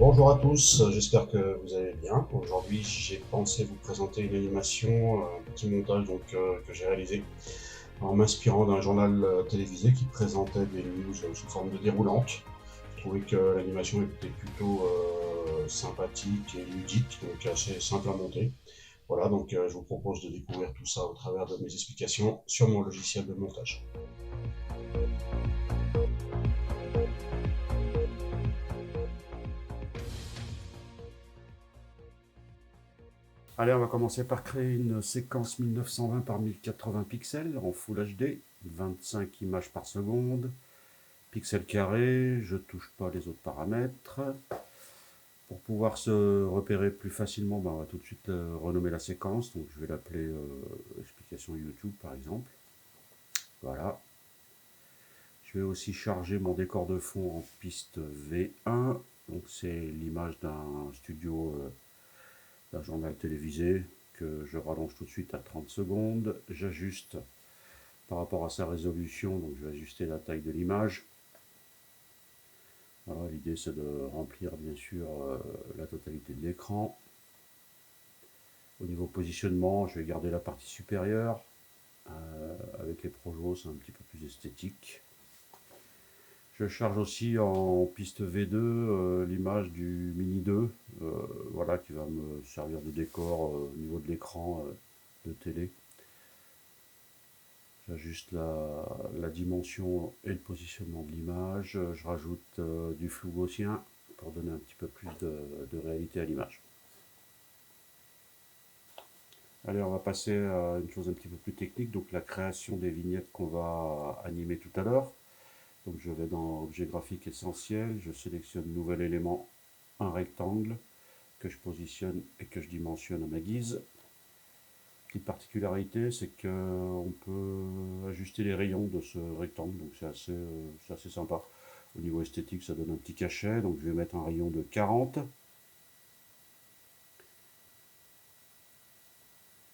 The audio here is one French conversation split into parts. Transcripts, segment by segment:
Bonjour à tous, j'espère que vous allez bien. Aujourd'hui, j'ai pensé vous présenter une animation, un petit montage que j'ai réalisé en m'inspirant d'un journal télévisé qui présentait des news sous forme de déroulante. Je trouvais que l'animation était plutôt sympathique et ludique, donc assez simple à monter. Voilà, donc je vous propose de découvrir tout ça au travers de mes explications sur mon logiciel de montage. Allez, on va commencer par créer une séquence 1920 par 1080 pixels en Full HD, 25 images par seconde, pixels carrés, je touche pas les autres paramètres. Pour pouvoir se repérer plus facilement, on va tout de suite renommer la séquence, donc je vais l'appeler explication YouTube par exemple. Voilà. Je vais aussi charger mon décor de fond en piste V1, donc c'est l'image d'un studio d'un journal télévisé que je rallonge tout de suite à 30 secondes. J'ajuste par rapport à sa résolution, donc je vais ajuster la taille de l'image. Voilà, l'idée c'est de remplir bien sûr la totalité de l'écran. Au niveau positionnement, je vais garder la partie supérieure. Avec les projos, c'est un petit peu plus esthétique. Je charge aussi en piste V2 l'image du Mini 2, voilà, qui va me servir de décor au niveau de l'écran de télé. J'ajuste la dimension et le positionnement de l'image. Je rajoute du flou gaussien pour donner un petit peu plus de réalité à l'image. Allez, on va passer à une chose un petit peu plus technique, donc la création des vignettes qu'on va animer tout à l'heure. Donc je vais dans Objet graphique essentiel, je sélectionne Nouvel élément, un rectangle, que je positionne et que je dimensionne à ma guise. Petite particularité, c'est qu'on peut ajuster les rayons de ce rectangle, donc c'est assez sympa. Au niveau esthétique, ça donne un petit cachet, donc je vais mettre un rayon de 40.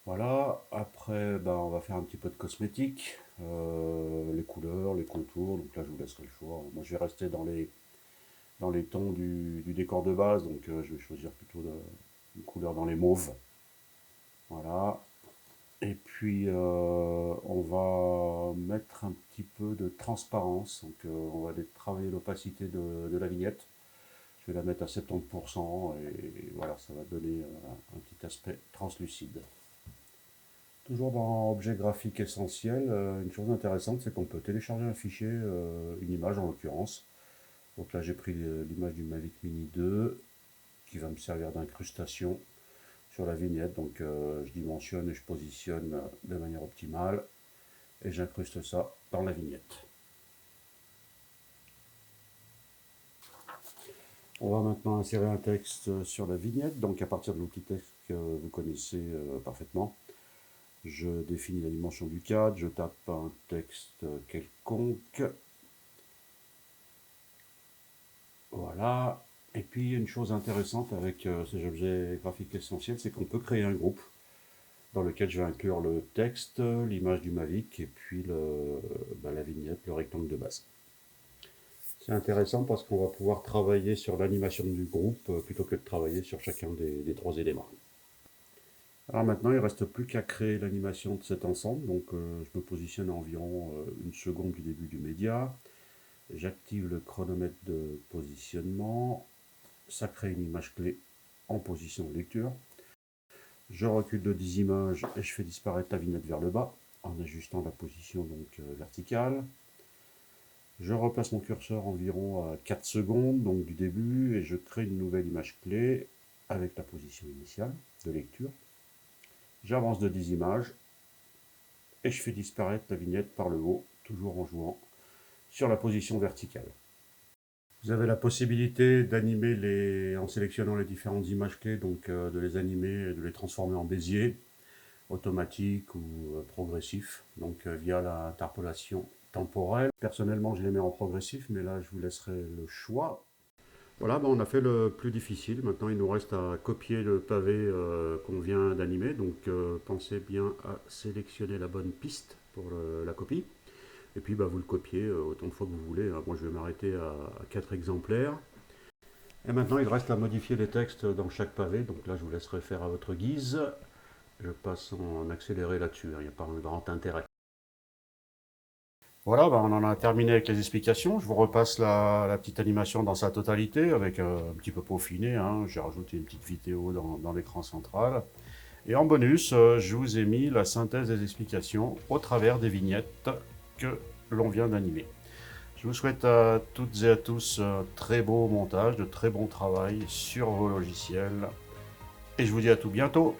Voilà, après on va faire un petit peu de cosmétique, les couleurs, les contours, donc là je vous laisserai le choix. Moi je vais rester dans les tons du décor de base, donc je vais choisir plutôt une couleur dans les mauves. Voilà, et puis on va mettre un petit peu de transparence, donc on va travailler l'opacité de la vignette. Je vais la mettre à 70% et voilà, ça va donner un petit aspect translucide. Toujours dans Objet graphique essentiel, une chose intéressante, c'est qu'on peut télécharger un fichier, une image en l'occurrence. Donc là j'ai pris l'image du Mavic Mini 2 qui va me servir d'incrustation sur la vignette. Donc je dimensionne et je positionne de manière optimale et j'incruste ça dans la vignette. On va maintenant insérer un texte sur la vignette, donc à partir de l'outil texte que vous connaissez parfaitement. Je définis la dimension du cadre, je tape un texte quelconque. Voilà. Et puis une chose intéressante avec ces objets graphiques essentiels, c'est qu'on peut créer un groupe dans lequel je vais inclure le texte, l'image du Mavic et puis la vignette, le rectangle de base. C'est intéressant parce qu'on va pouvoir travailler sur l'animation du groupe plutôt que de travailler sur chacun des trois éléments. Alors maintenant, il ne reste plus qu'à créer l'animation de cet ensemble. Donc je me positionne à environ une seconde du début du média. J'active le chronomètre de positionnement. Ça crée une image clé en position de lecture. Je recule de 10 images et je fais disparaître la vignette vers le bas en ajustant la position donc verticale. Je replace mon curseur environ à 4 secondes donc du début et je crée une nouvelle image clé avec la position initiale de lecture. J'avance de 10 images et je fais disparaître la vignette par le haut, toujours en jouant sur la position verticale. Vous avez la possibilité d'animer en sélectionnant les différentes images clés, donc de les animer et de les transformer en Bézier, automatique ou progressif, donc via l'interpolation temporelle. Personnellement, je les mets en progressif, mais là, je vous laisserai le choix. Voilà, on a fait le plus difficile. Maintenant, il nous reste à copier le pavé qu'on vient d'animer. Donc, pensez bien à sélectionner la bonne piste pour la copie. Et puis, vous le copiez autant de fois que vous voulez. Moi, je vais m'arrêter à 4 exemplaires. Et maintenant, il reste à modifier les textes dans chaque pavé. Donc là, je vous laisserai faire à votre guise. Je passe en accéléré là-dessus, il n'y a pas un grand intérêt. Voilà, on en a terminé avec les explications. Je vous repasse la petite animation dans sa totalité, avec un petit peu peaufiné, hein. J'ai rajouté une petite vidéo dans l'écran central. Et en bonus, je vous ai mis la synthèse des explications au travers des vignettes que l'on vient d'animer. Je vous souhaite à toutes et à tous un très beau montage, de très bon travail sur vos logiciels. Et je vous dis à tout bientôt.